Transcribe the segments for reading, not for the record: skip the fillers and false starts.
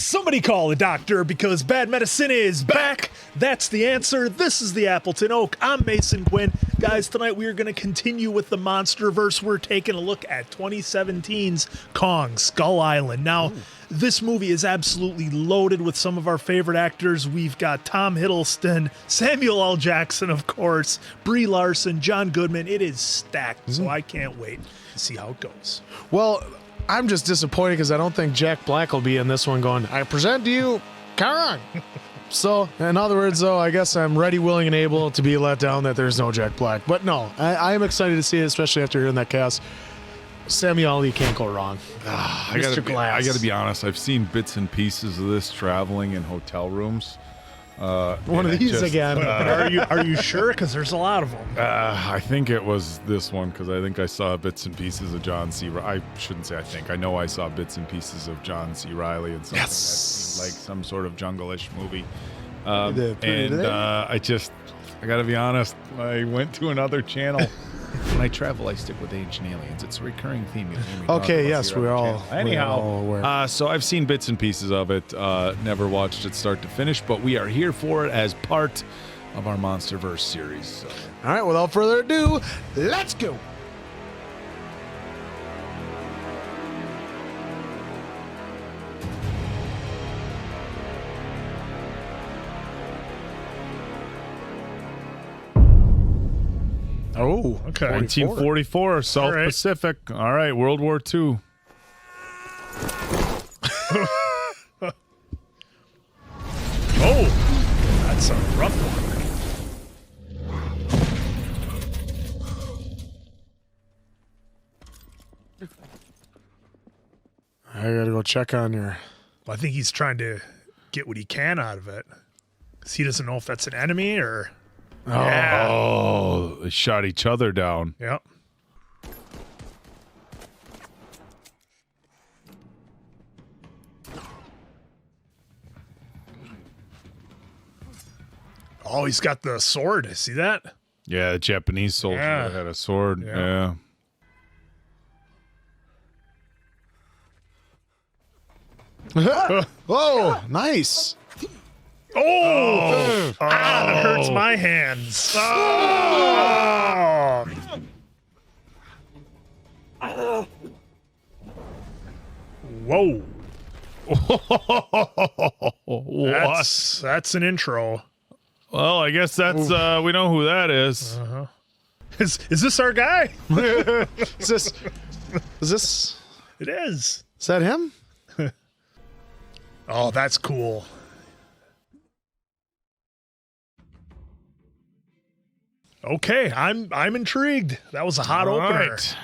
Somebody call a doctor because bad medicine is back. That's the answer. This is the Appleton Oak. I'm Mason Quinn. Guys, tonight we are going to continue with the MonsterVerse. We're taking a look at 2017's Kong Skull Island. Now, this movie is absolutely loaded with some of our favorite actors. We've got Tom Hiddleston, Samuel L. Jackson, of course, Brie Larson, John Goodman. It is stacked, so I can't wait to see how it goes. Well, I'm just disappointed because I don't think Jack Black will be in this one going, I present to you, Kong. So, in other words, though, I guess I'm ready, willing, and able to be let down that there's no Jack Black. But no, I am excited to see it, especially after hearing that cast. Samuel, you can't go wrong. I gotta be honest. I've seen bits and pieces of this traveling in hotel rooms. One of these again. Are you sure? Because there's a lot of them. I think it was this one because I think I saw bits and pieces of John C. I shouldn't say I think. I know I saw bits and pieces of John C. Reilly and something that seemed like some sort of jungle-ish movie. I gotta be honest. I went to another channel. When I travel, I stick with Ancient Aliens. It's a recurring theme. Okay, yes, we're all aware. So I've seen bits and pieces of it. Never watched it start to finish, but we are here for it as part of our MonsterVerse series. So. All right, without further ado, let's go. Oh, okay. 1944, South Pacific. All right, World War II. Oh, that's a rough one. I gotta go check on your... I think he's trying to get what he can out of it. Because he doesn't know if that's an enemy or... Oh, they shot each other down. Yep. Oh, he's got the sword. See that? Yeah, the Japanese soldier had a sword. Yeah. Oh, nice. Oh, that hurts my hands. Oh. Whoa. That's an intro. Well, I guess that's we know who that is. Is this our guy? Is this? It is. Is that him? Oh, that's cool. Okay, I'm intrigued. That was a hot opener. Right.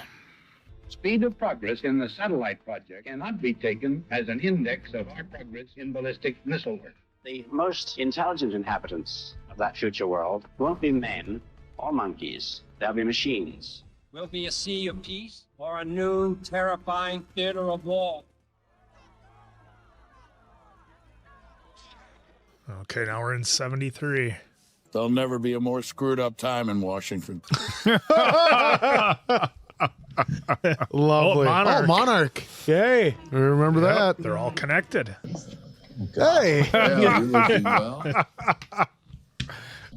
Speed of progress in the satellite project cannot be taken as an index of our progress in ballistic missile work. The most intelligent inhabitants of that future world won't be men or monkeys. They'll be machines. Will be a sea of peace or a new, terrifying theater of war. Okay, now we're in 73. There'll never be a more screwed up time in Washington. Lovely. Monarch. Oh, Monarch. Yay. I remember that. They're all connected. Hey. Yeah, you're looking well.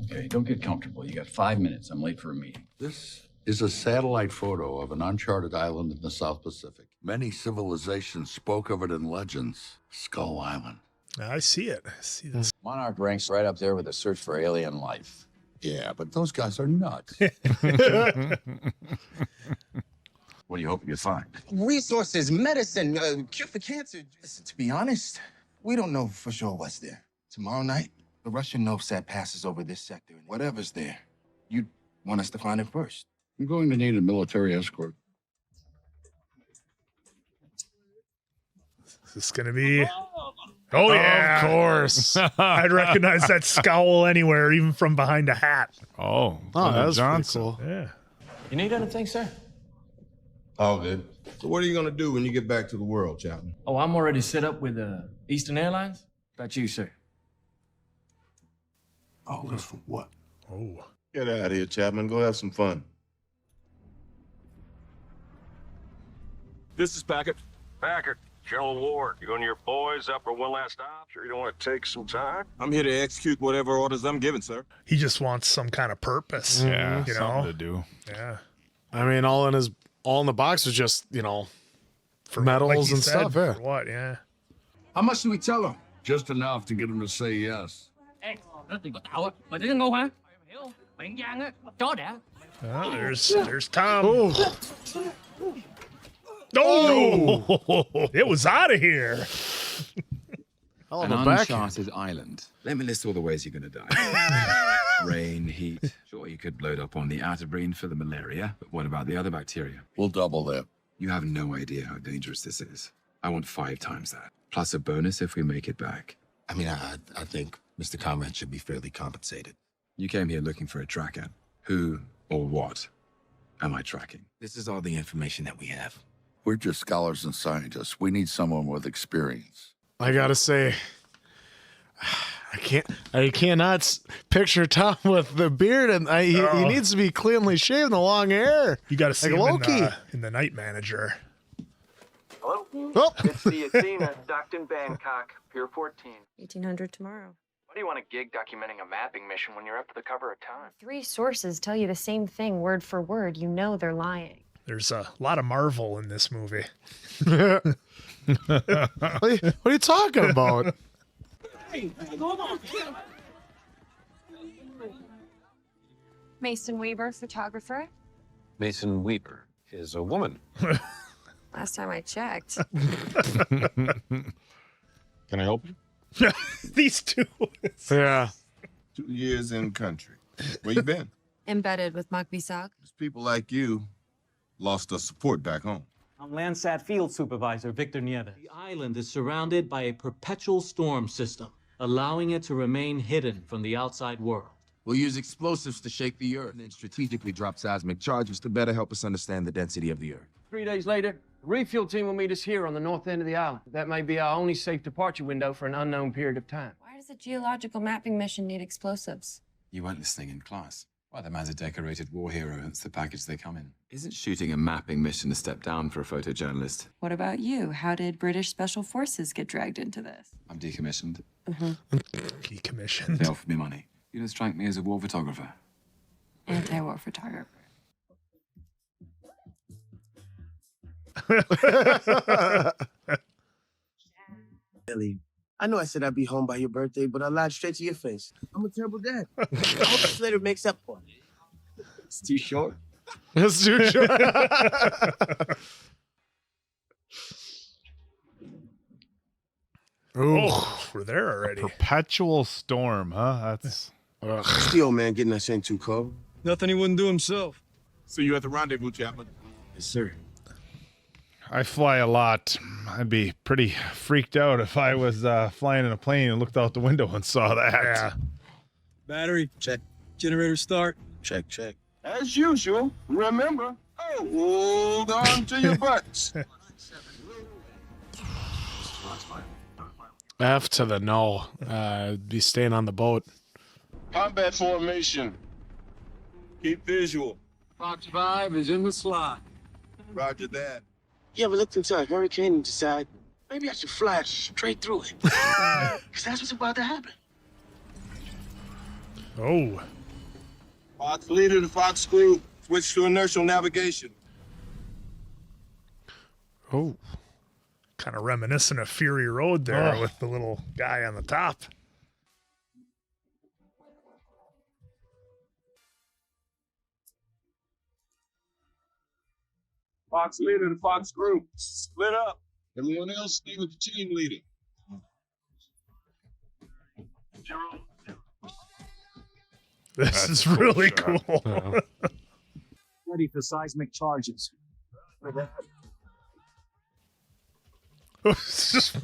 Okay, don't get comfortable. You got 5 minutes. I'm late for a meeting. This is a satellite photo of an uncharted island in the South Pacific. Many civilizations spoke of it in legends. Skull Island. I see it. I see this. Monarch ranks right up there with the search for alien life. Yeah, but those guys are nuts. What do you hope you find? Resources, medicine, cure for cancer. To be honest, we don't know for sure what's there. Tomorrow night, the Russian Novsat passes over this sector, and whatever's there, you'd want us to find it first. I'm going to need a military escort. Is this going to be... Oh, yeah. Of course. I'd recognize that scowl anywhere, even from behind a hat. Oh, that was pretty Johnson. cool. Yeah. You need anything, sir? All good. So what are you going to do when you get back to the world, Chapman? Oh, I'm already set up with Eastern Airlines. About you, sir? All this for what? Oh. Get out of here, Chapman. Go have some fun. This is Packard. Packard, General Ward, you and your boys up for one last stop? Sure you don't want to take some time? I'm here to execute whatever orders I'm given, sir. He just wants some kind of purpose. Yeah, you something know? to do. Yeah. I mean, all in the box was just, you know, For medals like you and said, stuff. Yeah. For what? Yeah. How much do we tell him? Just enough to get him to say yes. Ê, nó tiền của tao á. Mày thấy ngu hả? Mày hiểu không? Mày ăn gian á. Chó đã. Oh, there's Tom. Oh, it was out of here. An uncharted island. Let me list all the ways you're going to die. Rain, heat. Sure, you could load up on the outer brain for the malaria, but what about the other bacteria? We'll double that. You have no idea how dangerous this is. I want 5 times that, plus a bonus if we make it back. I mean, I think Mr. Conrad should be fairly compensated. You came here looking for a tracker. Who or what am I tracking? This is all the information that we have. We're just scholars and scientists. We need someone with experience. I gotta say, I cannot picture Tom with the beard, and he needs to be cleanly shaved, the long hair. You got to see like him Loki. in the Night Manager. Hello? Oh. It's the Athena, docked in Bangkok, Pier 14. 1800 tomorrow. Why do you want a gig documenting a mapping mission when you're up to the cover of Time? 3 sources tell you the same thing word for word. You know they're lying. There's a lot of Marvel in this movie. What are you talking about? Mason Weaver, photographer. Mason Weaver is a woman. Last time I checked. Can I help you? These two. Yeah. 2 years in country. Where you been? Embedded with Makbisak. It's people like you lost us support back home. I'm Landsat Field Supervisor Victor Nieves. The island is surrounded by a perpetual storm system, allowing it to remain hidden from the outside world. We'll use explosives to shake the earth and then strategically drop seismic charges to better help us understand the density of the earth. 3 days later, the refuel team will meet us here on the north end of the island. That may be our only safe departure window for an unknown period of time. Why does a geological mapping mission need explosives? You weren't listening in class. Why, the man's a decorated war hero. It's the package they come in. Isn't shooting a mapping mission a step down for a photojournalist? What about you? How did British Special Forces get dragged into this? I'm decommissioned. Decommissioned. They offered me money. You don't strike me as a war photographer. Anti-war photographer. Ellie, I know I said I'd be home by your birthday, but I lied straight to your face. I'm a terrible dad. I hope this letter makes up for it. It's too short. It's too short. Oh, we're there already. Perpetual storm, huh? That's Still, man, getting us in too cold. Nothing he wouldn't do himself. See you at the rendezvous, Chapman. Yes, sir. I fly a lot. I'd be pretty freaked out if I was flying in a plane and looked out the window and saw that. Yeah. Battery, check. Generator start. Check, check. As usual, remember, hold on to your butts. F to the no. Be staying on the boat. Combat formation. Keep visual. Fox 5 is in the slot. Roger that. You ever looked into a hurricane and decide, maybe I should fly straight through it? Because that's what's about to happen. Oh. Fox leader to Fox crew. Switch to inertial navigation. Oh. Kind of reminiscent of Fury Road there with the little guy on the top. Fox leader to Fox crew. Split up. Everyone else stay with the team leader. This is really cool. Ready for seismic charges. It's just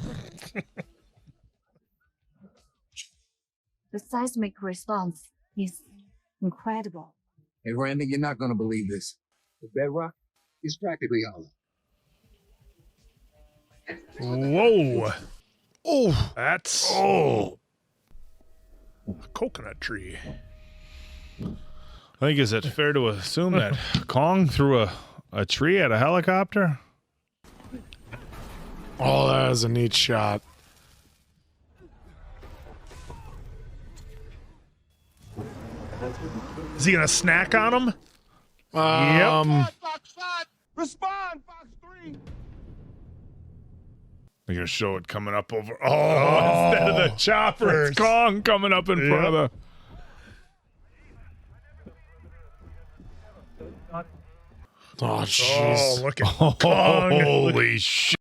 The seismic response is incredible. Hey, Randy, you're not going to believe this. The bedrock is practically hollow. Whoa. Oh, that's a coconut tree. I think, is it fair to assume that Kong threw a tree at a helicopter? Oh, that is a neat shot. Is he gonna snack on him? Yep. Respond, Fox 3. They're gonna show it coming up over. Oh, instead of the chopper, it's Kong coming up in front of the. Oh, jeez. Oh, look at Kong. Holy shit.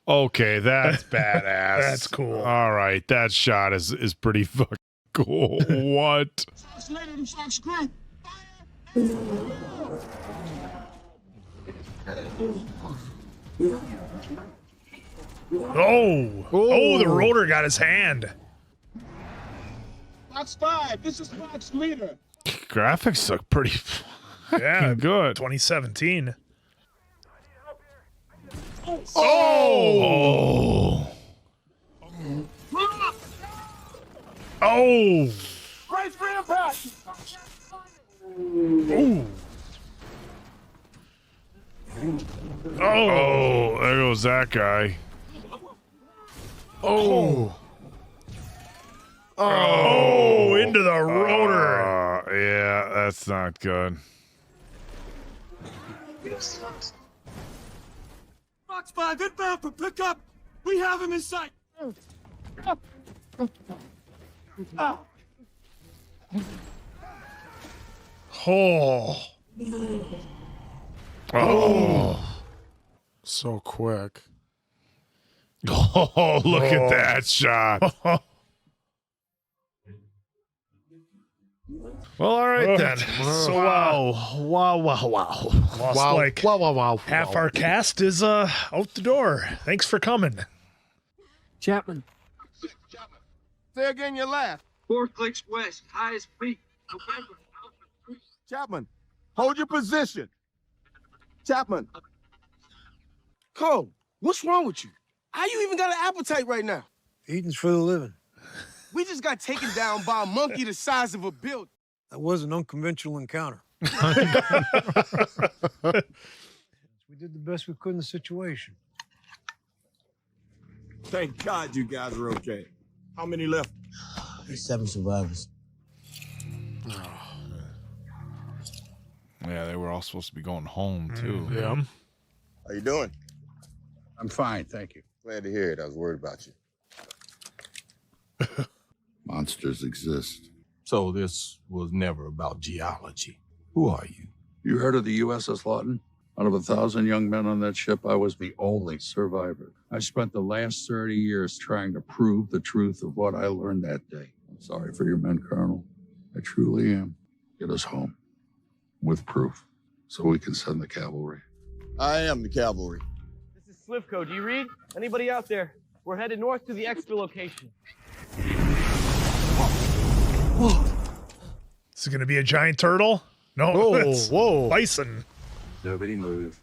Okay, that's badass. That's cool. All right, that shot is pretty fucking cool. What? Fox later than Fox group. Oh, the rotor got his hand. Fox 5, this is Fox leader. Graphics look pretty Yeah, good. 2017. Oh! Oh! Brace for impact. Ooh. Oh, there goes that guy. Oh. Oh, into the rotor. Yeah, that's not good. Fox 5, inbound for pickup. We have him in sight. Oh. Oh. So quick. Oh, look at that shot. Well, all right then. So wow. Lost like half our cast is out the door. Thanks for coming. Chapman. Say again your last. 4 clicks west, highest peak. November. Chapman, hold your position. Chapman. Cole, what's wrong with you? How you even got an appetite right now? Eating's for the living. We just got taken down by a monkey the size of a building. That was an unconventional encounter. We did the best we could in the situation. Thank God you guys are okay. How many left? There's 7 survivors. Yeah, they were all supposed to be going home too. Yeah. How you doing? I'm fine, thank you. Glad to hear it. I was worried about you. Monsters exist. So this was never about geology. Who are you? You heard of the USS Lawton? Out of 1,000 young men on that ship, I was the only survivor. I spent the last 30 years trying to prove the truth of what I learned that day. I'm sorry for your men, Colonel. I truly am. Get us home with proof so we can send the cavalry. I am the cavalry. This is Slivco. Do you read? Anybody out there? We're headed north to the extra location. Is it going to be a giant turtle? No. It's bison. Nobody move.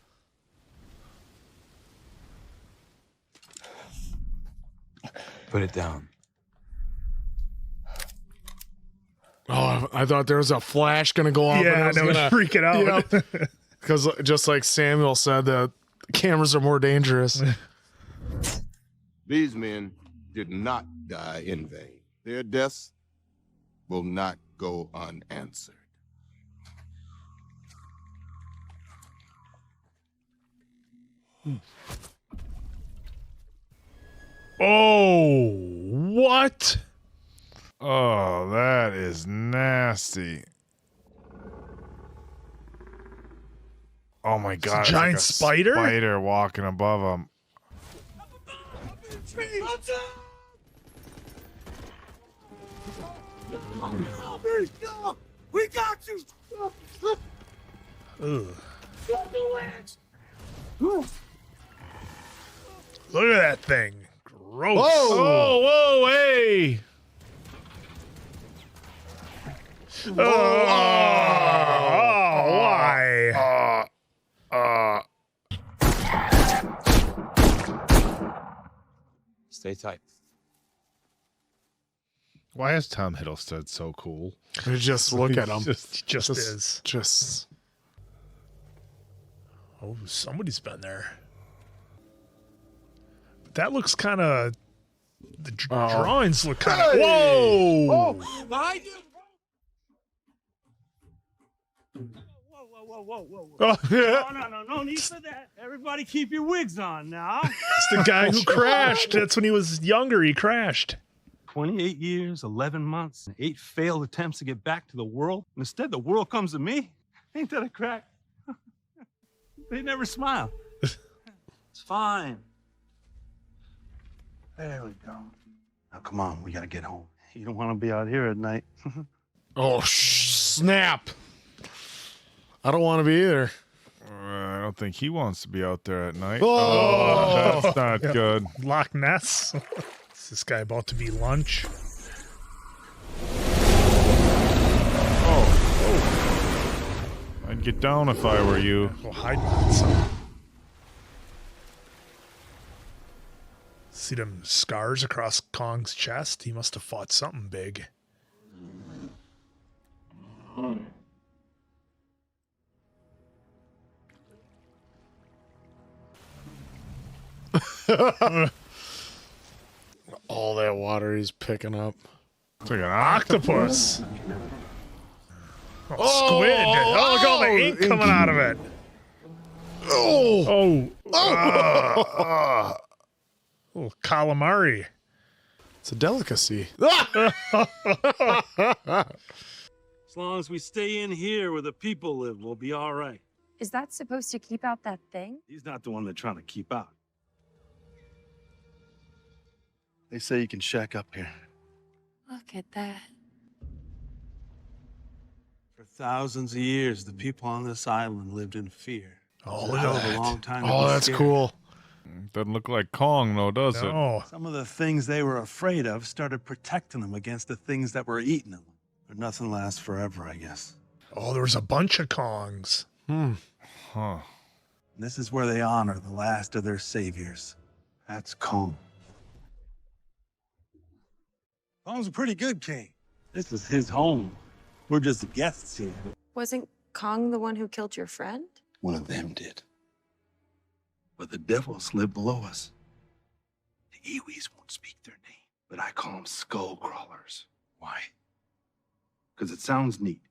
Put it down. Oh, I thought there was a flash gonna go off. Yeah, and I was freaking out. Because just like Samuel said, the cameras are more dangerous. These men did not die in vain. Their deaths will not go unanswered. Oh, what? Oh, that is nasty. Oh my God! It's a giant spider? Spider walking above him. We got you. Ugh. Look at that thing. Gross. Whoa, hey! Why? Stay tight. Why is Tom Hiddleston so cool? Just look at him. Just is. Just. Oh, somebody's been there. That looks kind of. The drawings look kind of. Whoa! Oh, behind you! Oh, No need for that. Everybody keep your wigs on now. It's the guy who crashed. That's when he was younger. He crashed. 28 years, 11 months, and 8 failed attempts to get back to the world. And instead, the world comes to me. Ain't that a crack? They never smile. It's fine. There we go. Now, come on. We got to get home. You don't want to be out here at night. Oh, snap. I don't want to be either. I don't think he wants to be out there at night. Oh, that's not good. Loch Ness. Is this guy about to be lunch? I'd get down if I were you. Well, hide behind something. See them scars across Kong's chest? He must have fought something big. All that water he's picking up. It's like an Octopus. Oh, squid. Oh, look at all the ink coming out of it. Oh. Little calamari. It's a delicacy. As long as we stay in here where the people live, we'll be all right. Is that supposed to keep out that thing? He's not the one they're trying to keep out. They say you can shack up here. Look at that. For thousands of years, the people on this island lived in fear. Oh, It was a hell of a long time to Oh, be that's scared. cool. Doesn't look like Kong, though, does it? No. Some of the things they were afraid of started protecting them against the things that were eating them. But nothing lasts forever, I guess. Oh, there was a bunch of Kongs. Huh. This is where they honor the last of their saviors. That's Kong. Kong's a pretty good king. This is his home. We're just the guests here. Wasn't Kong the one who killed your friend? One of them did. But the devils live below us. The Iwis won't speak their name, but I call them skull crawlers. Why? Because it sounds neat.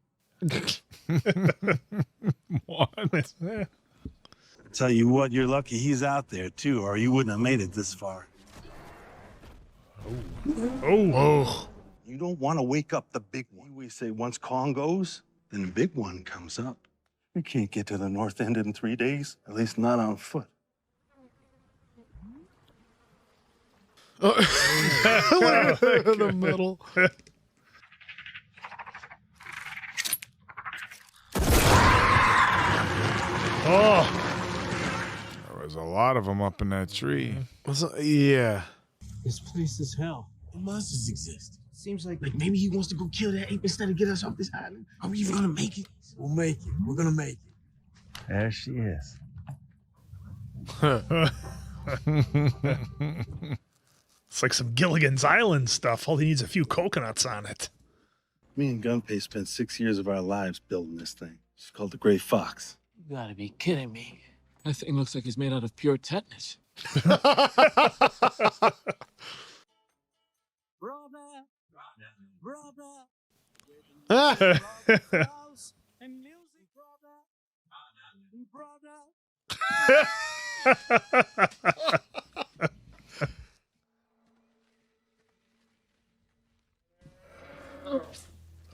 What? I tell you what, you're lucky he's out there, too, or you wouldn't have made it this far. Oh. You don't want to wake up the big one. We say once Kong goes, then the big one comes up. You can't get to the north end in 3 days, at least not on foot. In the middle. There was a lot of them up in that tree. Yeah. This place is hell. The monsters exist. Seems like maybe he wants to go kill that ape instead of get us off this island. Are we even gonna make it? We'll make it. We're gonna make it. There she is. It's like some Gilligan's Island stuff. All he needs is a few coconuts on it. Me and Gunpei spent 6 years of our lives building this thing. It's called the Gray Fox. You gotta be kidding me. That thing looks like it's made out of pure tetanus.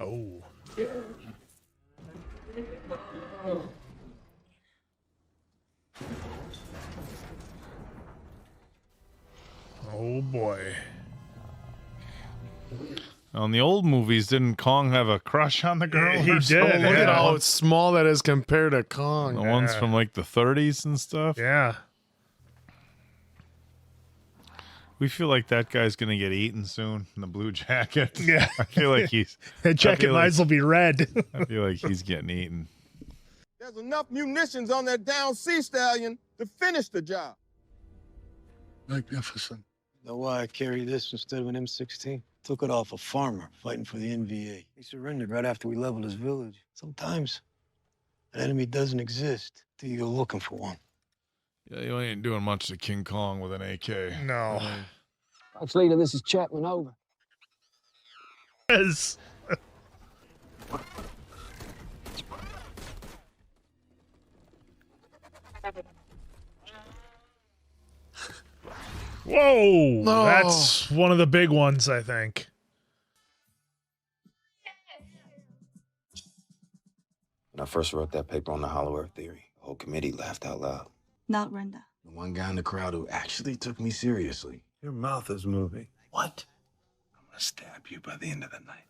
Oh. Oh boy. On the old movies, didn't Kong have a crush on the girl? Yeah, he or did, something? Look at Yeah. how small that is compared to Kong. The ones from like the 30s and stuff. Yeah. We feel like that guy's gonna get eaten soon in the blue jacket. Yeah. I feel like he's. That jacket might as well be red. I feel like he's getting eaten. There's enough munitions on that down sea stallion to finish the job. Magnificent. Know why I carry this instead of an M16? Took it off a farmer fighting for the NVA. He surrendered right after we leveled his village. Sometimes an enemy doesn't exist till you go looking for one. Yeah, you ain't doing much to King Kong with an AK. No. Fox Leader, this is Chapman, over. Yes. Whoa! No. That's one of the big ones, I think. When I first wrote that paper on the Hollow Earth theory, the whole committee laughed out loud. Not Brenda. The one guy in the crowd who actually took me seriously. Your mouth is moving. What? I'm gonna stab you by the end of the night.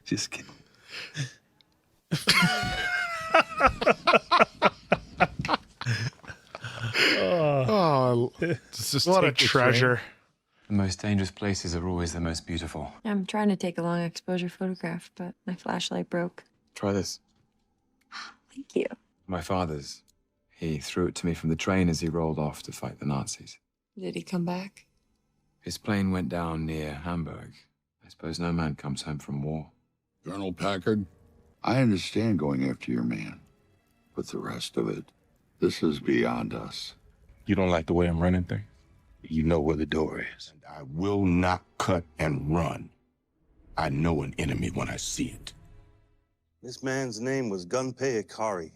Just kidding. Oh, what a treasure. The most dangerous places are always the most beautiful. I'm trying to take a long exposure photograph, but my flashlight broke. Try this. Thank you. My father's. He threw it to me from the train as he rolled off to fight the Nazis. Did he come back? His plane went down near Hamburg. I suppose no man comes home from war. Colonel Packard, I understand going after your man, but the rest of it, this is beyond us. You don't like the way I'm running things? You know where the door is. And I will not cut and run. I know an enemy when I see it. This man's name was Gunpei Ikari.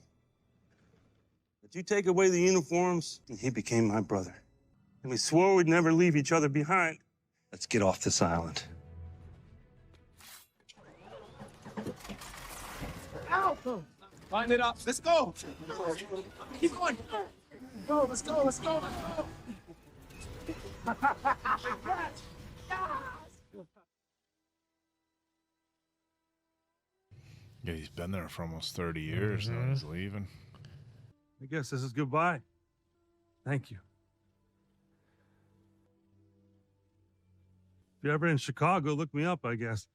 But you take away the uniforms, and he became my brother. And we swore we'd never leave each other behind. Let's get off this island. Ow! Line it up. Let's go. Keep going. Go, let's go, let's go, let's go. Yeah, he's been there for almost 30 years now. He's leaving. I guess this is goodbye. Thank you. If you're ever in Chicago, look me up, I guess.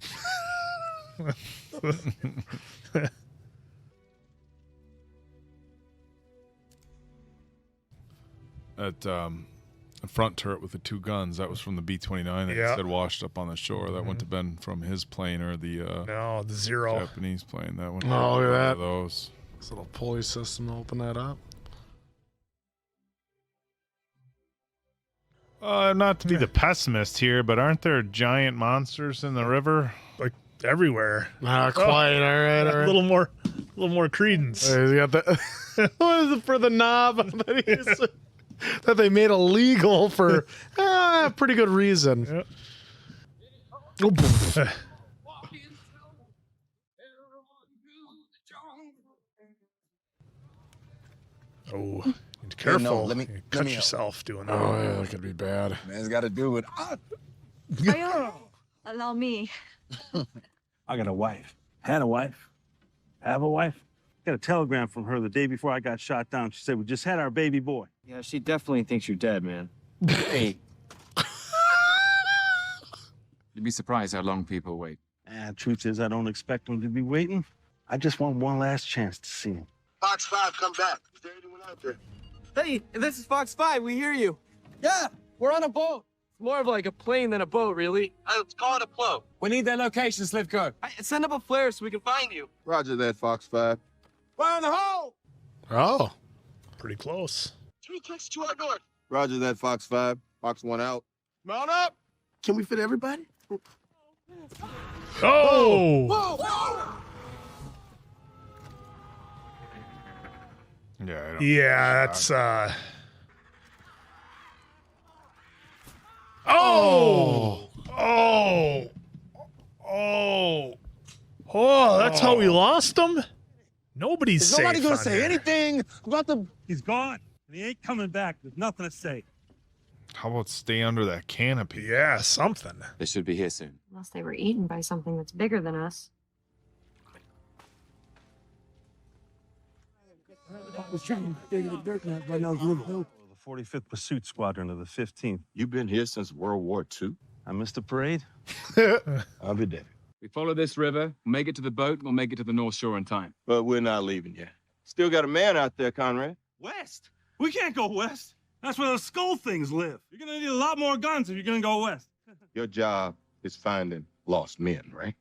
At the front turret with the two guns, that was from the B-29 that he said washed up on the shore. That wouldn't have been from his plane or the no, the Zero Japanese plane. That one. Oh, look at that. Those. This little pulley system to open that up. Not to be the pessimist here, but aren't there giant monsters in the river? Like everywhere. Quiet. All right. A little more credence. He's got the what is it for the knob that they made illegal for pretty good reason. Yep. Oh, careful! Hey, no, let me cut help. yourself doing that. Oh yeah, that could be bad. Man's got to do it. Allow me. I got a wife. Had a wife. Have a wife. Got a telegram from her the day before I got shot down. She said, we just had our baby boy. Yeah, she definitely thinks you're dead, man. Hey. You'd be surprised how long people wait. Truth is, I don't expect them to be waiting. I just want one last chance to see him. Fox 5, come back. Is there anyone out there? Hey, this is Fox 5. We hear you. Yeah, we're on a boat. It's more of like a plane than a boat, really. Let's call it a float. We need that location, Slivko. Send up a flare so we can find you. Roger that, Fox 5. Fire in the hole! Oh, pretty close. 3 clicks to our north. Roger that, Fox 5. Fox 1 out. Mount up! Can we fit everybody? Oh! Whoa! Whoa! Yeah, that's Oh! That's how we lost him? Nobody's Is safe. nobody gonna on say here. anything about the... He's gone. And he ain't coming back. There's nothing to say. How about stay under that canopy? Yeah, something. They should be here soon. Unless they were eaten by something that's bigger than us. The 45th Pursuit Squadron of the 15th. You've been here since World War II? I missed the parade. I'll be there. We follow this river, make it to the boat, we'll make it to the North Shore in time. But we're not leaving yet. Still got a man out there, Conrad. West? We can't go west. That's where the skull things live. You're gonna need a lot more guns if you're gonna go west. Your job is finding lost men, right?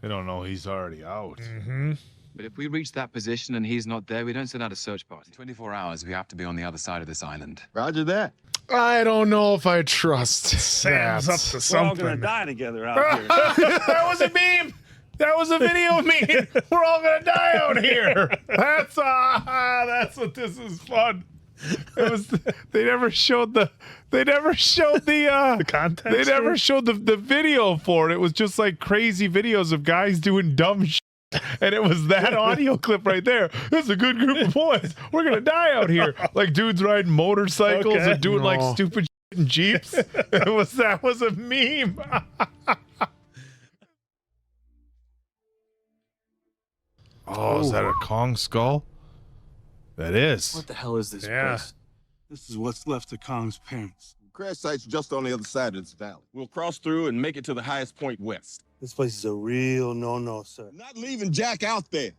They don't know he's already out. Mm-hmm. But if we reach that position and he's not there, we don't send out a search party. 24 hours, we have to be on the other side of this island. Roger that. I don't know if I trust Sam's that. up to We're all something. gonna die together out here. That was a meme. That was a video meme. We're all gonna die out here. That's what this is fun. It was. They never showed the context. They never showed the video for it. It was just like crazy videos of guys doing dumb shit. And it was that audio clip right there. This is a good group of boys. We're gonna die out here. Like dudes riding motorcycles and doing like stupid shit in Jeeps. That was a meme. Oh, is that a Kong skull? That is. What the hell is this place? This is what's left of Kong's parents. Crash site's just on the other side of this valley. We'll cross through and make it to the highest point west. This place is a real no-no, sir. Not leaving Jack out there.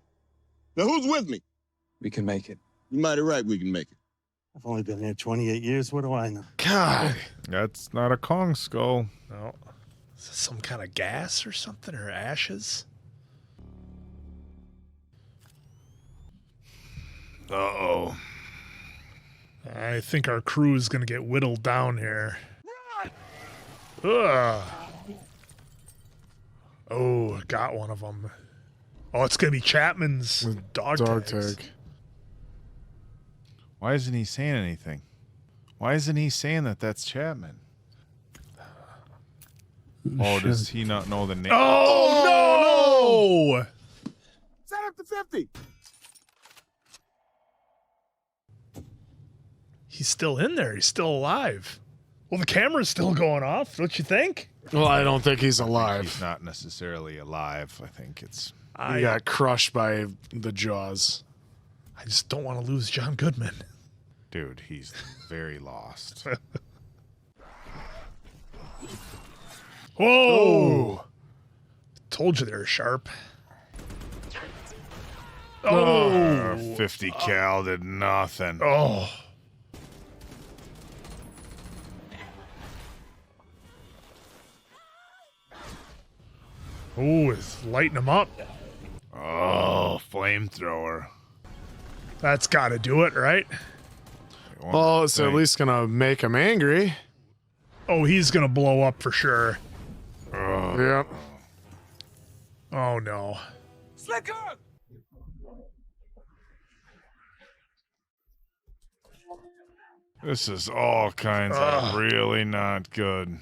Now, who's with me? We can make it. You're mighty right we can make it. I've only been here 28 years. What do I know? God, that's not a Kong skull. No. Is this some kind of gas or something, or ashes? Uh-oh. I think our crew is going to get whittled down here. Ugh. Oh, got one of them. Oh, it's going to be Chapman's dog tag. Why isn't he saying anything? Why isn't he saying that that's Chapman? Oh, does he not know the name? Oh, no! Set up to 50. He's still in there. He's still alive. Well, the camera's still going off, don't you think? Well, I don't think he's alive. He's not necessarily alive. I think it's... He got crushed by the jaws. I just don't want to lose John Goodman. Dude, he's very lost. Whoa! Told you they were sharp. Oh, 50 cal did nothing. Oh. Oh, it's lighting them up. Oh, flamethrower. That's got to do it, right? Well, it's at least going to make him angry. Oh, he's going to blow up for sure. Yep. Oh, no. Slicker! This is all kinds of really not good.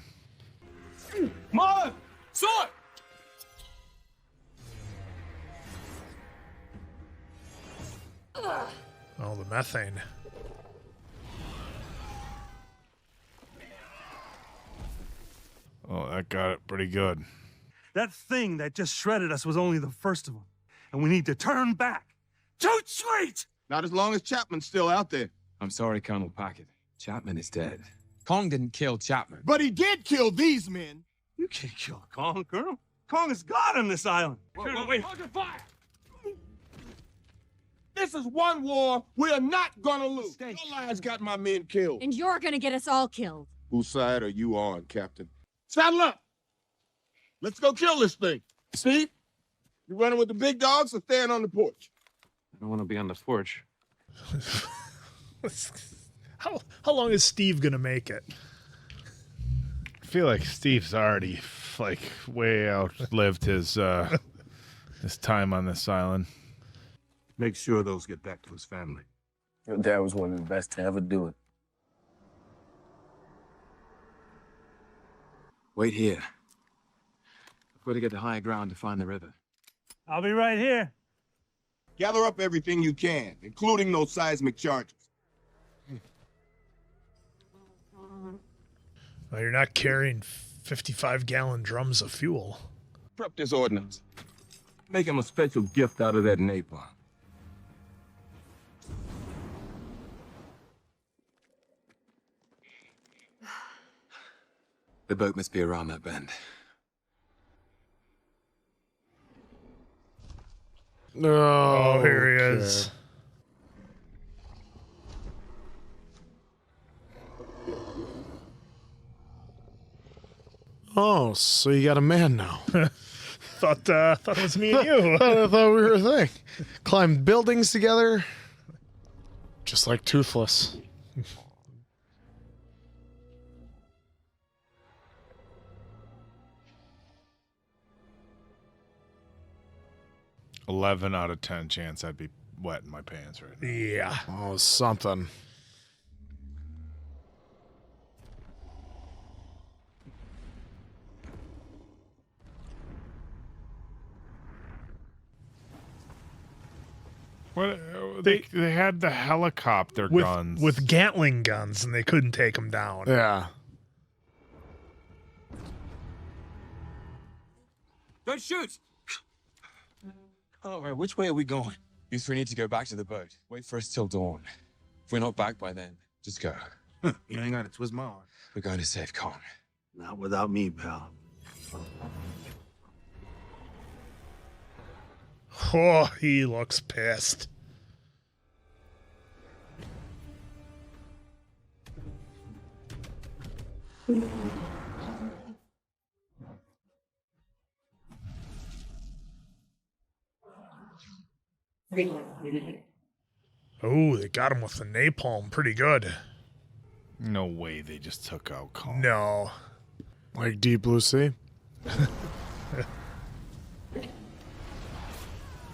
Mom! Sword! Oh, the methane. Oh, that got it pretty good. That thing that just shredded us was only the first of them. And we need to turn back. Toot sweet! Not as long as Chapman's still out there. I'm sorry, Colonel Packard. Chapman is dead. Kong didn't kill Chapman. But he did kill these men. You can't kill Kong, Colonel. Kong is God on this island. Wait. Fire! This is one war we are not gonna lose. Your lies got my men killed. And you're gonna get us all killed. Whose side are you on, Captain? Saddle up! Let's go kill this thing. Steve, you running with the big dogs or staying on the porch? I don't want to be on the porch. How long is Steve gonna make it? I feel like Steve's already like way outlived his his time on this island. Make sure those get back to his family. Your dad was one of the best to ever do it. Wait here. I've got to get to higher ground to find the river. I'll be right here. Gather up everything you can, including those seismic charges. Well, you're not carrying 55-gallon drums of fuel. Prep this ordnance. Make him a special gift out of that napalm. The boat must be around that bend. Oh, here he is. Oh, so you got a man now. Thought it was me and you. I thought we were a thing. Climbed buildings together, just like Toothless. 11 out of 10 chance I'd be wetting my pants right now. Yeah. Oh, something. What they had the helicopter guns with Gatling guns, and they couldn't take them down. Yeah. Don't shoot! All right, which way are we going? You three need to go back to the boat. Wait for us till dawn. If we're not back by then, just go. You ain't got to twist my arm. We're going to save Kong. Not without me, pal. Oh, he looks pissed. Oh, they got him with the napalm. Pretty good. No way they just took out Kong. No. Like Deep Blue Sea?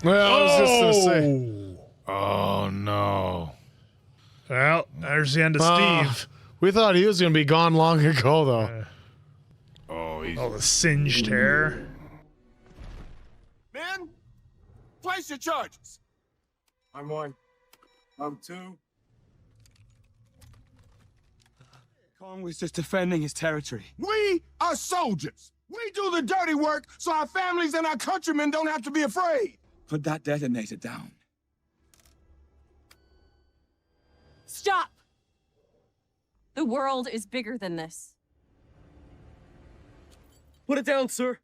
Well, I was just gonna say. Oh, no. Well, there's the end of Steve. We thought he was gonna be gone long ago, though. Oh, he's... Oh, the singed hair. Man, place your charges. I'm one. I'm two. Kong was just defending his territory. We are soldiers. We do the dirty work so our families and our countrymen don't have to be afraid. Put that detonator down. Stop! The world is bigger than this. Put it down, sir.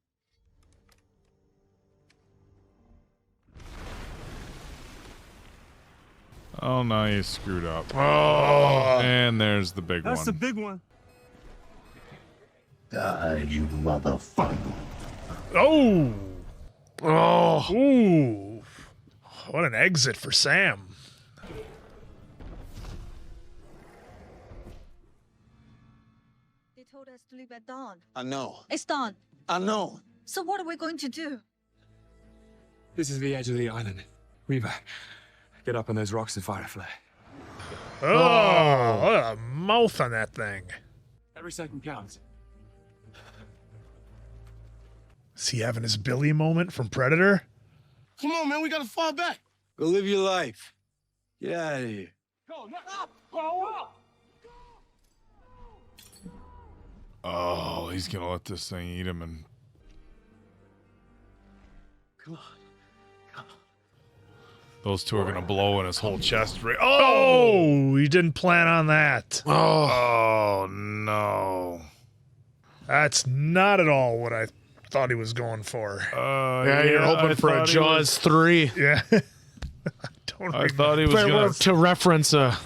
Oh, no, you screwed up. Oh, and there's the big That's one. the big one. Die, you motherfucker. Oh! Oh! Ooh! What an exit for Sam. They told us to leave at dawn. I know. It's dawn. I know. So what are we going to do? This is the edge of the island. Reba, get up on those rocks and fire a flare. Oh, what a mouth on that thing. Every second counts. Is he having his Billy moment from Predator? Come on, man. We got to fall back. Go live your life. Get out of here. Go, up. Go up. Oh, he's going to let this thing eat him. And Come on. those two are going to blow in his whole chest. Oh, he didn't plan on that. Oh, no. That's not at all what I thought he was going for. Yeah, you're hoping for a Jaws 3. Yeah. I thought he was going to reference a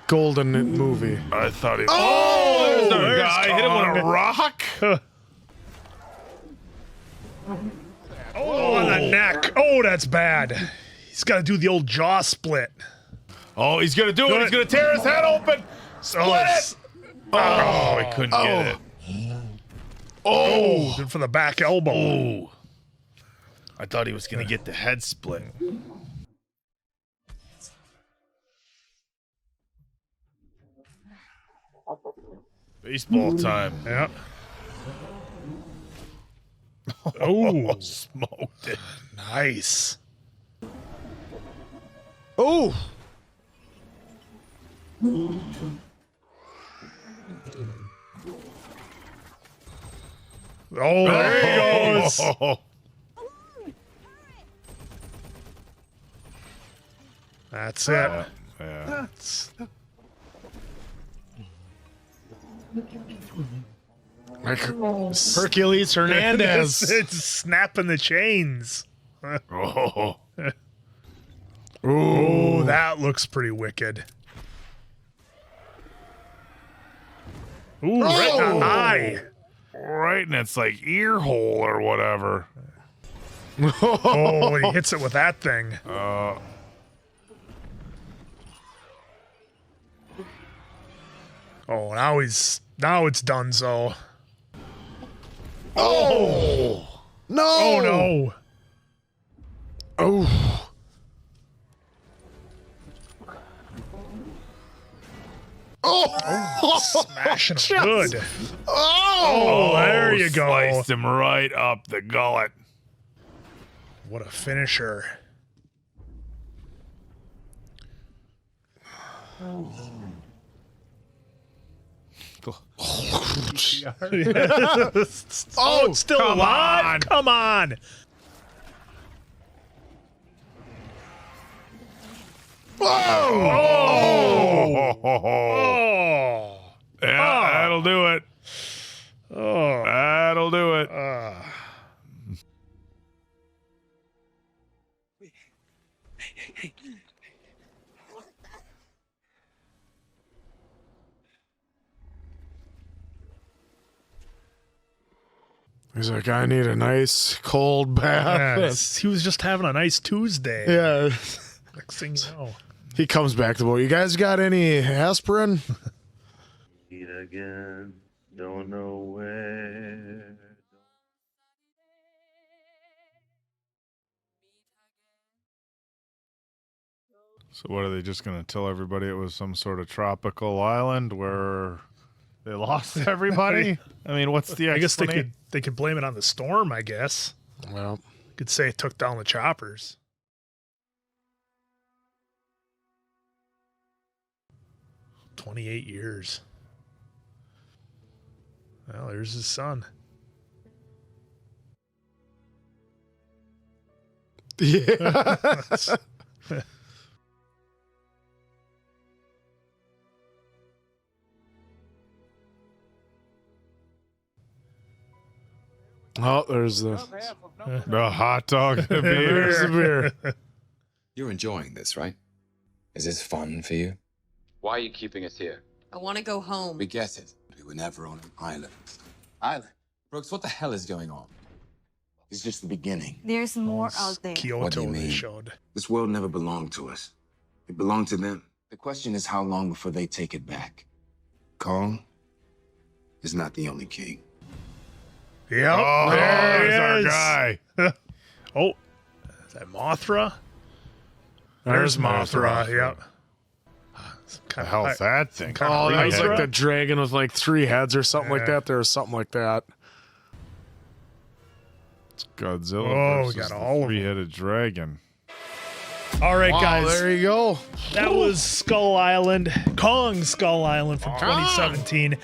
golden movie. I thought he. Oh, there's the there's guy. Hit him with a rock. Oh, on the neck. Oh, that's bad. He's got to do the old jaw split. Oh, he's going to do it. He's going to tear his head open. Split it. Oh, he couldn't get it. Oh, for the back elbow. Oh. I thought he was going to get the head split. Baseball time. Yep. Oh, smoked it. Nice. Oh. Oh, there he goes. That's it. Yeah. Hercules Hernandez. It's snapping the chains. Oh. Ooh, that looks pretty wicked. Ooh, right in the eye. Right in its like ear hole or whatever. Oh, he hits it with that thing. Oh, now it's donezo. Oh no! Oh no! Oh. Oh, smashing him good. Oh, there you go. Sliced him right up the gullet. What a finisher. Oh, Oh, it's still alive? Come on. Oh. Yeah, that'll do it. Oh. That'll do it. He's like, I need a nice cold bath. Yes, he was just having a nice Tuesday. Yeah. Next thing you know. He comes back to the boat. You guys got any aspirin? Eat again, don't know where. So what, are they just going to tell everybody it was some sort of tropical island where they lost everybody? I mean, what's the I guess explanation? they could blame it on the storm, I guess. Well, could say it took down the choppers. "28 years. Well, there's his son. Yeah. Oh, there's the hot dog. The beer. There's the beer. You're enjoying this, right? Is this fun for you? Why are you keeping us here? I want to go home. We get it. We were never on an island. Island? Brooks, what the hell is going on? It's just the beginning. There's more out there. What do you Kyoto they mean? showed. This world never belonged to us. It belonged to them. The question is how long before they take it back. Kong is not the only king. Yep. Oh, there there's our he is. guy. Oh, is that Mothra? There's Mothra. Yep. The hell's that thing? Oh, that was Mothra? like the dragon with like 3 heads or something like Yeah. that. There was something like that. It's Godzilla Oh, we versus got the all of them. three-headed dragon. All right, Wow, guys. there you go. That was Skull Island, Kong Skull Island from 2017.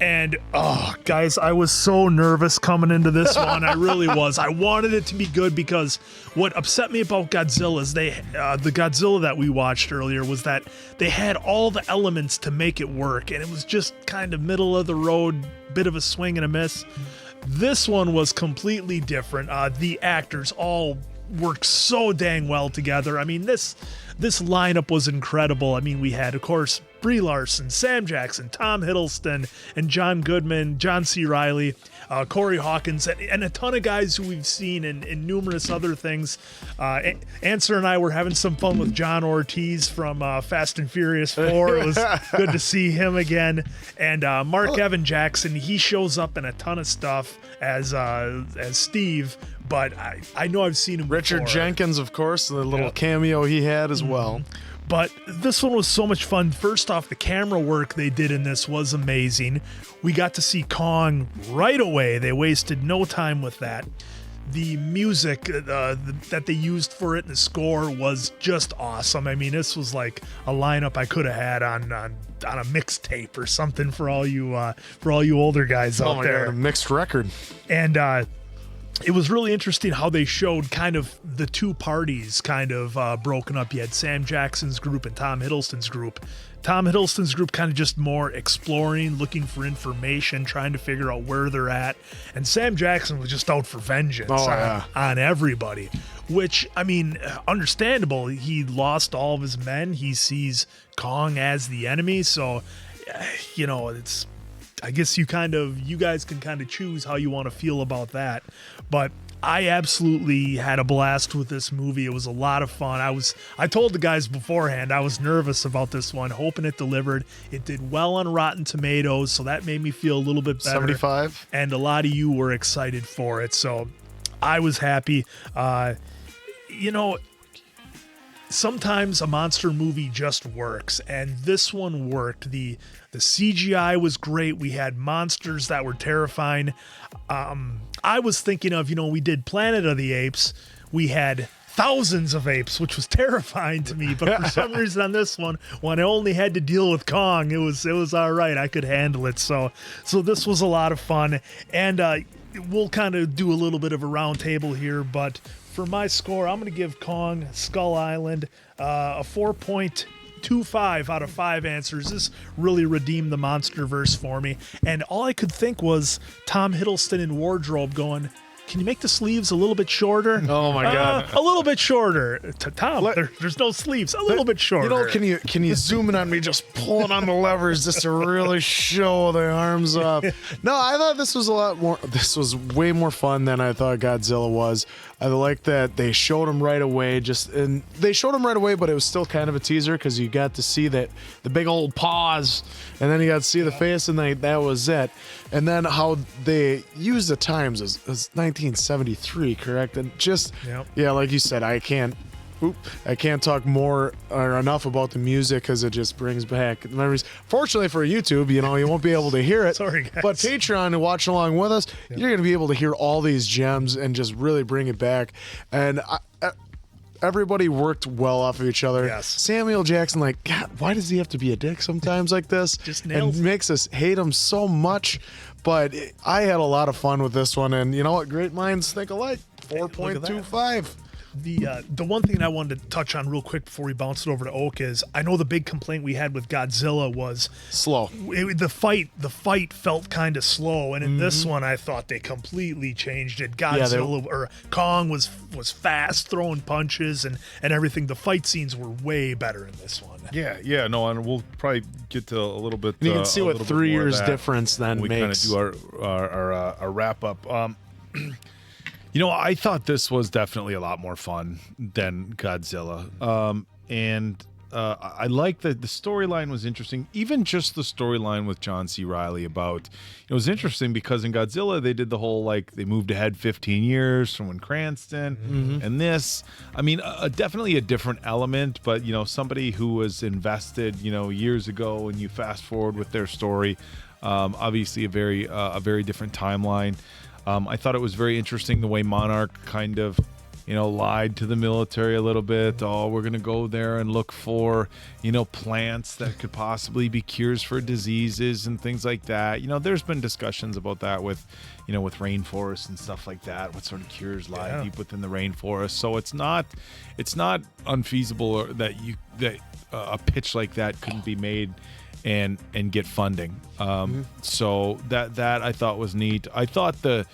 And, oh, guys, I was so nervous coming into this one. I really was. I wanted it to be good because what upset me about Godzilla is the Godzilla that we watched earlier was that they had all the elements to make it work. And it was just kind of middle of the road, bit of a swing and a miss. This one was completely different. The actors all worked so dang well together. I mean, this lineup was incredible. I mean, we had, of course, Brie Larson, Sam Jackson, Tom Hiddleston, and John Goodman, John C. Reilly, Corey Hawkins, and a ton of guys who we've seen in numerous other things. Answer and I were having some fun with John Ortiz from Fast and Furious 4. It was good to see him again. And Mark Evan Jackson, he shows up in a ton of stuff as Steve, but I know I've seen him Richard before. Jenkins, of course, the little cameo he had as well. But this one was so much fun. First off, the camera work they did in this was amazing. We got to see Kong right away. They wasted no time with that. The music that they used for it in the score was just awesome. I mean, this was like a lineup I could have had on a mixtape or something for all you older guys out there. God, a mixed record. And it was really interesting how they showed kind of the two parties kind of broken up. You had Sam Jackson's group and Tom Hiddleston's group. Tom Hiddleston's group kind of just more exploring, looking for information, trying to figure out where they're at. And Sam Jackson was just out for vengeance on everybody, which, I mean, understandable. He lost all of his men. He sees Kong as the enemy. So, you know, I guess you guys can kind of choose how you want to feel about that. But I absolutely had a blast with this movie. It was a lot of fun. I told the guys beforehand I was nervous about this one, hoping it delivered. It did well on Rotten Tomatoes, so that made me feel a little bit better. 75. And a lot of you were excited for it, so I was happy. Sometimes a monster movie just works, and this one worked. The CGI was great. We had monsters that were terrifying. I was thinking of, we did Planet of the Apes. We had thousands of apes, which was terrifying to me. But for some reason on this one, when I only had to deal with Kong, it was all right. I could handle it. So this was a lot of fun. And we'll kind of do a little bit of a round table here, but for my score, I'm going to give Kong Skull Island a 4.25 out of 5 answers. This really redeemed the MonsterVerse for me. And all I could think was Tom Hiddleston in wardrobe going, can you make the sleeves a little bit shorter? Oh my God. A little bit shorter. Tom, there's no sleeves. A little bit shorter. Can you zoom in on me just pulling on the levers just to really show the arms up? No, I thought this was way more fun than I thought Godzilla was. I like that they showed him right away, but it was still kind of a teaser because you got to see that the big old paws, and then you got to see the face, and that was it. And then how they used the times as 1973, correct? And just like you said, I can't talk more or enough about the music because it just brings back memories. Fortunately for YouTube, you won't be able to hear it. Sorry, guys. But Patreon and watching along with us, you're going to be able to hear all these gems and just really bring it back. And everybody worked well off of each other. Yes. Samuel Jackson, God, why does he have to be a dick sometimes like this? Just nails and makes us hate him so much. But I had a lot of fun with this one, and you know what? Great minds think alike. 4.25. The one thing I wanted to touch on real quick before we bounce it over to Oak is I know the big complaint we had with Godzilla was slow. The fight felt kind of slow, and in this one I thought they completely changed it. Or Kong was fast, throwing punches and everything. The fight scenes were way better in this one. Yeah, no, and we'll probably get to a little bit. You can see what 3 years difference then we makes. We kind of do our wrap up. I thought this was definitely a lot more fun than Godzilla. I like that the storyline was interesting. Even just the storyline with John C. Reilly it was interesting because in Godzilla, they did the whole, they moved ahead 15 years from when Cranston and this, definitely a different element, but, somebody who was invested, years ago, and you fast forward with their story, obviously a very different timeline. I thought it was very interesting the way Monarch kind of, lied to the military a little bit. Oh, we're going to go there and look for, plants that could possibly be cures for diseases and things like that. There's been discussions about that with rainforests and stuff like that. What sort of cures lie deep within the rainforest? So it's not unfeasible that a pitch like that couldn't be made and get funding. So that I thought was neat. I thought the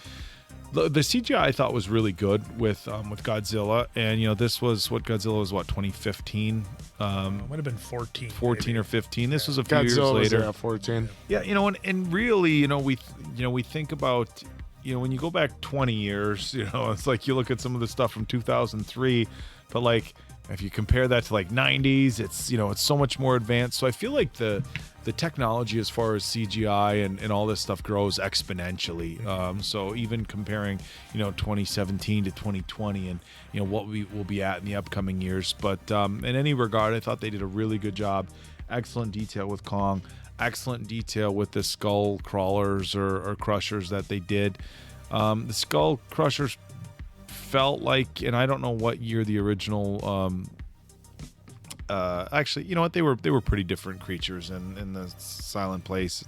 CGI I thought was really good with Godzilla, and this was what Godzilla was 2015. It might have been 14 maybe. Or 15. This was a few Godzilla years later. Was 14. Yeah, and really, we think about, when you go back 20 years, it's like you look at some of the stuff from 2003, but if you compare that to 90s, it's so much more advanced. So I feel like the technology as far as CGI and all this stuff grows exponentially. So even comparing, 2017 to 2020 and, what we will be at in the upcoming years. But in any regard, I thought they did a really good job. Excellent detail with Kong. Excellent detail with the skull crawlers or crushers that they did. The skull crushers felt like, and I don't know what year the original actually, you know what, they were pretty different creatures in the Silent Place.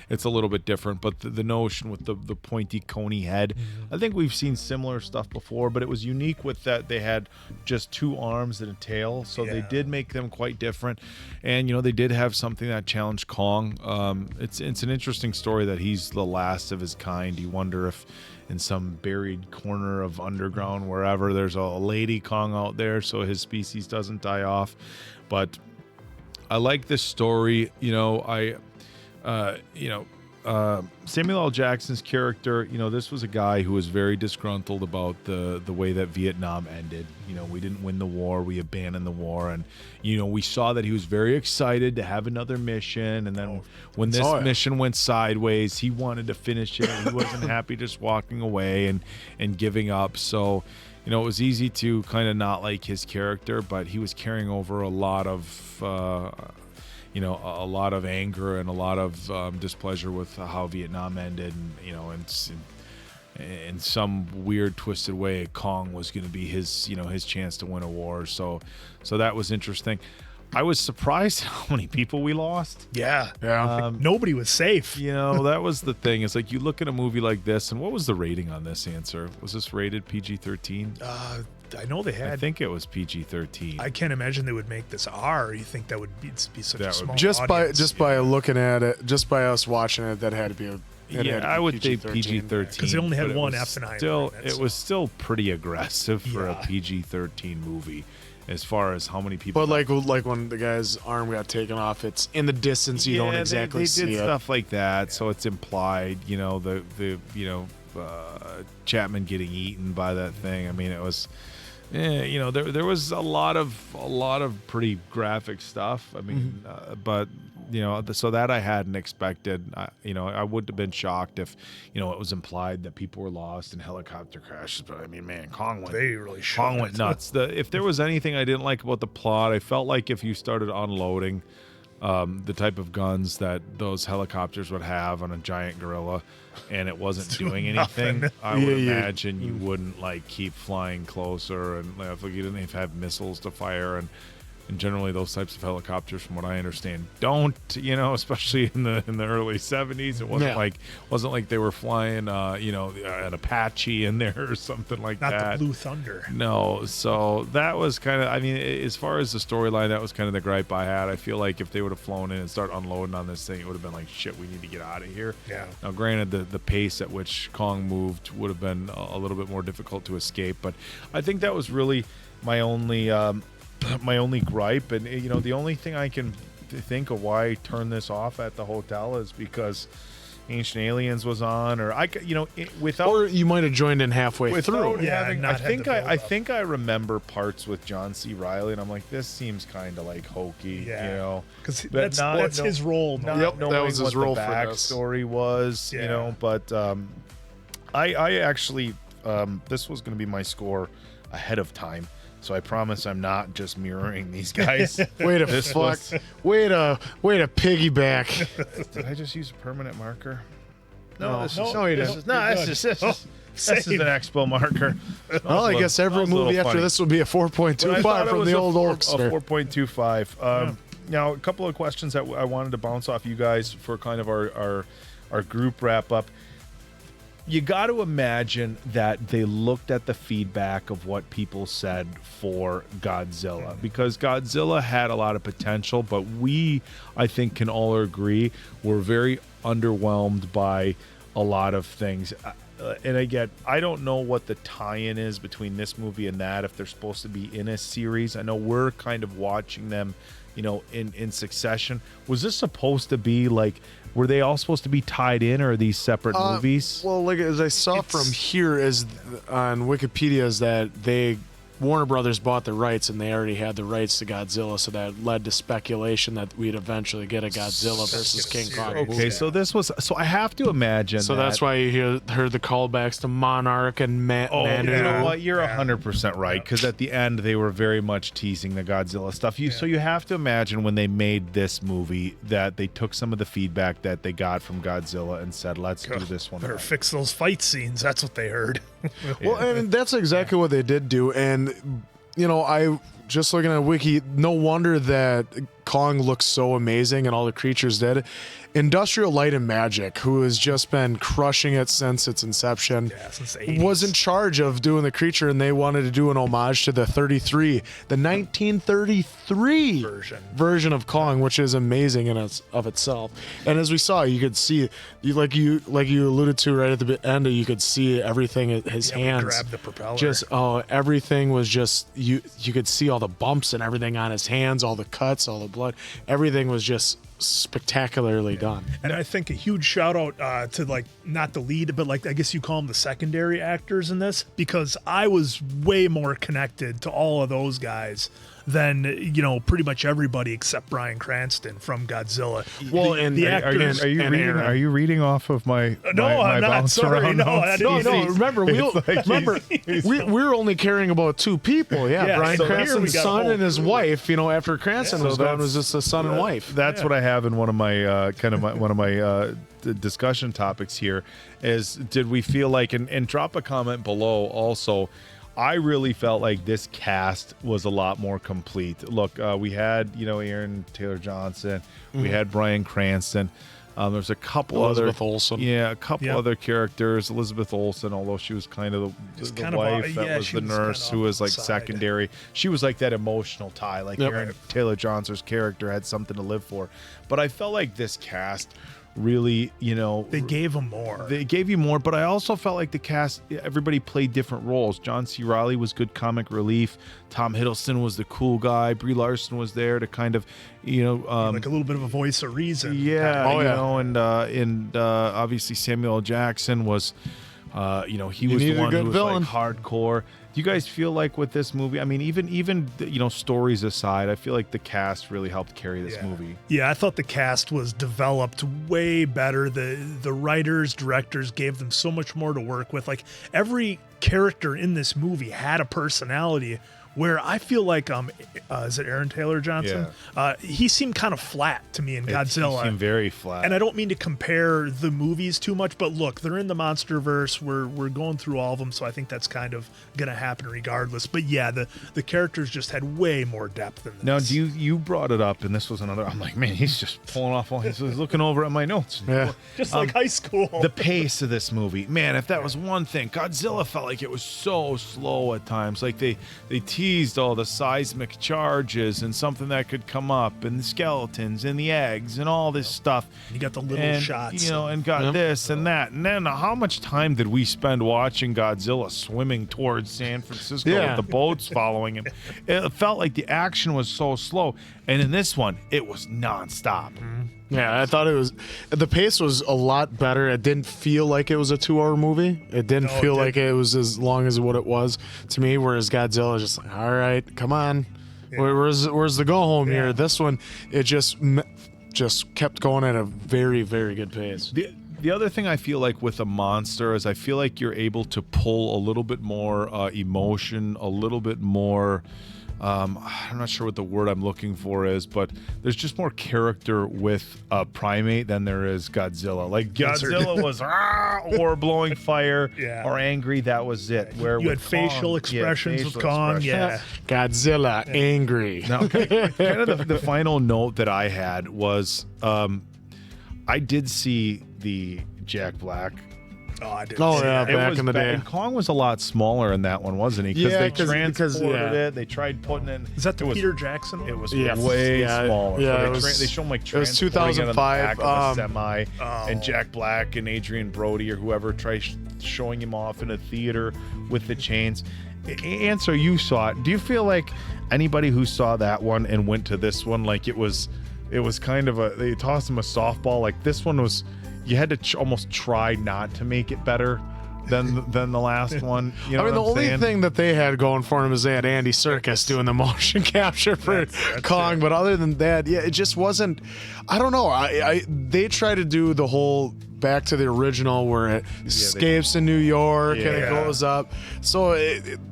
It's a little bit different, but the notion with the pointy coney head, I think we've seen similar stuff before, but it was unique with that they had just 2 arms and a tail, so they did make them quite different. And they did have something that challenged Kong. It's an interesting story that he's the last of his kind. You wonder if in some buried corner of underground wherever there's a lady Kong out there so his species doesn't die off. But I like this story. Samuel L. Jackson's character, this was a guy who was very disgruntled about the way that Vietnam ended. We didn't win the war, we abandoned the war, and we saw that he was very excited to have another mission. And then when this mission went sideways, he wanted to finish it. He wasn't happy just walking away and giving up. So, it was easy to kind of not like his character, but he was carrying over a lot of a lot of anger and a lot of displeasure with how Vietnam ended, and in some weird twisted way, Kong was going to be his chance to win a war. So that was interesting. I was surprised how many people we lost. Yeah. Nobody was safe. That was the thing. It's like you look at a movie like this, and what was the rating on this? Answer, was this rated PG-13? I know they had. I think it was PG-13. I can't imagine they would make this R. You think that would be such a small just audience? by looking at it, just by us watching it, that had to be I would say PG-13 because it only had one F9. It was still pretty aggressive for a PG-13 movie. As far as how many people, but like when the guy's arm got taken off, it's in the distance. You don't exactly see it. They did stuff like that, so it's implied. Chapman getting eaten by that thing. I mean, it was, there was a lot of pretty graphic stuff. I mean, but so that I hadn't expected. I wouldn't have been shocked if it was implied that people were lost in helicopter crashes. But I mean, man, Kong went nuts. If there was anything I didn't like about the plot, I felt like if you started unloading the type of guns that those helicopters would have on a giant gorilla, and it wasn't doing anything, I would imagine you wouldn't keep flying closer, and if you didn't even have missiles to fire, and generally those types of helicopters, from what I understand, don't, especially in the early 70s. It wasn't like they were flying an Apache in there or something like that. Not the Blue Thunder. No, so that was kind of, as far as the storyline, that was kind of the gripe I had. I feel like if they would have flown in and started unloading on this thing, it would have been like, shit, we need to get out of here. Yeah. Now, granted, the pace at which Kong moved would have been a little bit more difficult to escape, but I think that was really my only gripe. And the only thing I can think of why I turned this off at the hotel is because Ancient Aliens was on, or or you might have joined in halfway through. I think I remember parts with John C. Reilly, and I'm like, this seems kind of like hokey, because that's his role. That was his role. For backstory was, but I actually this was going to be my score ahead of time. So I promise I'm not just mirroring these guys. Way to piggyback. Did I just use a permanent marker? This is an expo marker. Well, I guess every movie after this will be a 4.25 from the old Orkster. A 4.25. Now, a couple of questions that I wanted to bounce off you guys for kind of our group wrap up. You got to imagine that they looked at the feedback of what people said for Godzilla, because Godzilla had a lot of potential, but I think, can all agree, were very underwhelmed by a lot of things. And I don't know what the tie-in is between this movie and that, if they're supposed to be in a series. I know we're kind of watching them, in succession. Was this supposed to be were they all supposed to be tied in, or are these separate movies? Well, as I saw from here on Wikipedia, is that Warner Brothers bought the rights, and they already had the rights to Godzilla, so that led to speculation that we'd eventually get a Godzilla versus King Kong. Okay, so I have to imagine. So that's why you heard the callbacks to Monarch and Mann. You know what? You're 100% right, because at the end they were very much teasing the Godzilla stuff. So you have to imagine when they made this movie that they took some of the feedback that they got from Godzilla and said, "Let's do this one." Better fix those fight scenes. That's what they heard. Well, and that's exactly what they did do. And I just looking at Wiki, no wonder that Kong looks so amazing and all the creatures did. Industrial Light and Magic, who has just been crushing it since its inception, since the 80s. Was in charge of doing the creature, and they wanted to do an homage to the 1933 version of Kong, which is amazing in of itself. And as we saw, you could see, like you alluded to right at the end, you could see everything. His hands grabbed the propeller. Everything was just you could see all the bumps and everything on his hands, all the cuts, all the blood. Everything was just spectacularly done. And I think a huge shout out to like not the lead, but like I guess you call them the secondary actors in this, because I was way more connected to all of those guys than, you know, pretty much everybody except Bryan Cranston from Godzilla. Well, the actors. Are you reading off of my No, my I'm not. bounce Sorry, around no, notes? no. Remember, we're only caring about two people. Yeah, Bryan so here we Cranston's got a son whole and his wife. You know, after Cranston was gone, was just a son and wife. That's what I have in one of my one of my discussion topics here. Is did we feel like and drop a comment below also. I really felt like this cast was a lot more complete. Look, we had, you know, Aaron Taylor Johnson, we had Bryan Cranston. There's a couple Elizabeth Olsen. Yeah, a couple other characters. Elizabeth Olsen, although she was kind of the wife that was the nurse who was like secondary. She was like that emotional tie. Like Aaron Taylor Johnson's character had something to live for. But I felt like this cast really, you know, they gave him more. They gave you more, but I also felt like the cast, everybody played different roles. John C. Reilly was good comic relief. Tom Hiddleston was the cool guy. Brie Larson was there to kind of, you know, like a little bit of a voice of reason. Yeah, you know, and obviously Samuel L. Jackson was, you know, he was the one who was like hardcore. Do you guys feel like with this movie, I mean, even you know, stories aside, I feel like the cast really helped carry this movie. Yeah, I thought the cast was developed way better. The writers, directors gave them so much more to work with. Like every character in this movie had a personality. Where I feel like, is it Aaron Taylor Johnson? Yeah. He seemed kind of flat to me in Godzilla. He seemed very flat. And I don't mean to compare the movies too much, but look, they're in the MonsterVerse. We're going through all of them, so I think that's kind of going to happen regardless. But yeah, the characters just had way more depth than this. Now, you brought it up, and this was another. I'm like, man, he's just pulling off. He's looking over at my notes. Yeah, just like high school. The pace of this movie, man. If that was one thing, Godzilla felt like it was so slow at times. Like they teased all the seismic charges and something that could come up and the skeletons and the eggs and all this stuff. You got the little shots, you know, and got this and that. And then how much time did we spend watching Godzilla swimming towards San Francisco with the boats following him? It felt like the action was so slow. And in this one, it was nonstop. Yeah, I thought the pace was a lot better. It didn't feel like it was a 2-hour movie. It didn't feel like it was as long as what it was to me, whereas Godzilla is just like, all right, come on. Yeah. Where's the go home here? This one, it just kept going at a very, very good pace. The other thing I feel like with a monster is I feel like you're able to pull a little bit more emotion, a little bit more... I'm not sure what the word I'm looking for is, but there's just more character with a primate than there is Godzilla. Like Godzilla was or blowing fire or angry. That was it. Where you had facial expressions with Kong. Yeah, Godzilla angry. Now, kind of the final note that I had was I did see the Jack Black. Oh, I did. Back in the day. And Kong was a lot smaller in that one, wasn't he? Because they transported it. They tried putting it. Is that the Peter Jackson one? It was way smaller. Yeah, they show him like transporting 2005. it on the back of a semi, and Jack Black and Adrian Brody or whoever tries showing him off in a theater with the chains. Answer, you saw it. Do you feel like anybody who saw that one and went to this one, like it was kind of they tossed him a softball? Like this one was. You had to almost try not to make it better than the last one. You know, I mean, the only thing that they had going for them is they had Andy Serkis doing the motion capture for Kong. But other than that, yeah, it just wasn't. I don't know. They try to do the whole back to the original where it escapes in New York and it goes up. So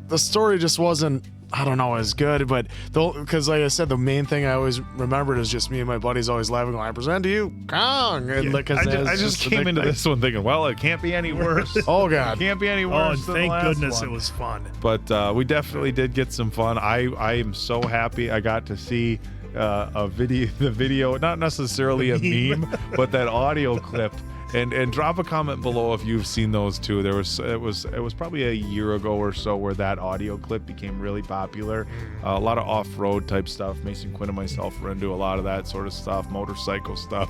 the story just wasn't. I don't know, as good, but because like I said, the main thing I always remembered is just me and my buddies always laughing going, I present to you Kong. And I just came into this one thinking, well, it can't be any worse. Oh God, it can't be any worse. Oh, thank goodness one. It was fun. But we definitely did get some fun. I am so happy I got to see the video, not necessarily a meme, but that audio clip. And drop a comment below if you've seen those too. It was probably a year ago or so where that audio clip became really popular. A lot of off-road type stuff. Mason Quinn and myself were into a lot of that sort of stuff, motorcycle stuff.